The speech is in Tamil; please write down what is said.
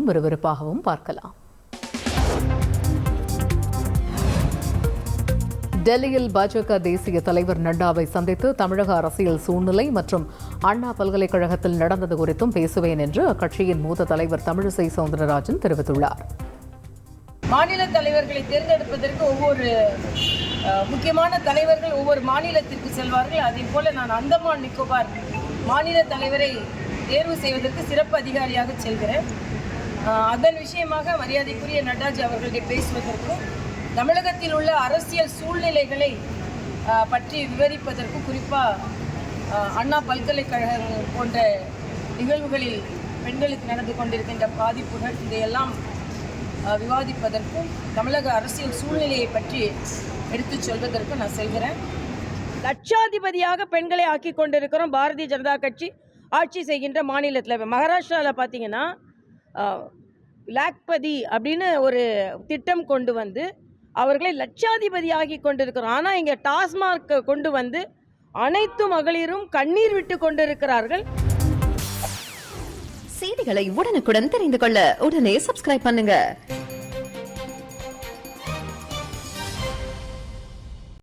விறுவிறுப்பாகவும் பார்க்கலாம். டெல்லியில் பாஜக தேசிய தலைவர் நட்டாவை சந்தித்து தமிழக அரசியல் சூழ்நிலை மற்றும் அண்ணா பல்கலைக்கழகத்தில் நடந்தது குறித்தும் பேசுவேன் என்று அக்கட்சியின் மூத்த தலைவர் தமிழிசை சவுந்தரராஜன் தெரிவித்துள்ளார். மாநில தலைவர்களை தேர்ந்தெடுப்பதற்கு ஒவ்வொரு முக்கியமான தலைவர்கள் ஒவ்வொரு மாநிலத்திற்கு செல்வார்கள். அதே போல நான் அந்தமான் நிக்கோபார் மாநில தலைவரை தேர்வு செய்வதற்கு சிறப்பு அதிகாரியாக செல்கிறேன். அதன் விஷயமாக மரியாதைக்குரிய நட்டாஜி அவர்களிடம் பேசுவதற்கும் தமிழகத்தில் உள்ள அரசியல் சூழ்நிலைகளை பற்றி விவரிப்பதற்கும் குறிப்பாக அண்ணா பல்கலைக்கழகம் போன்ற நிகழ்வுகளில் பெண்களுக்கு நடந்து கொண்டிருக்கின்ற பாதிப்புகள் இதையெல்லாம் விவாதிப்பதற்கும் தமிழக அரசியல் சூழ்நிலையை பற்றி எடுத்துச் சொல்வதற்கும் நான் செல்கிறேன். லட்சாதிபதியாக பெண்களை ஆக்கி கொண்டிருக்கிறோம். பாரதிய ஜனதா கட்சி ஆட்சி செய்கின்ற மாநிலத்தில் மகாராஷ்டிராவில் பார்த்தீங்கன்னா லாக்பதி அப்படின்னு ஒரு திட்டம் கொண்டு வந்து அவர்களை லட்சாதிபதி ஆகி கொண்டிருக்கிறோம். ஆனால் இங்கே டாஸ்மார்க் கொண்டு வந்து அனைத்து மகளிரும் கண்ணீர் விட்டு கொண்டிருக்கிறார்கள். செய்திகளை உடனுக்குடன் தெரிந்து கொள்ள உடனே சப்ஸ்கிரைப் பண்ணுங்க.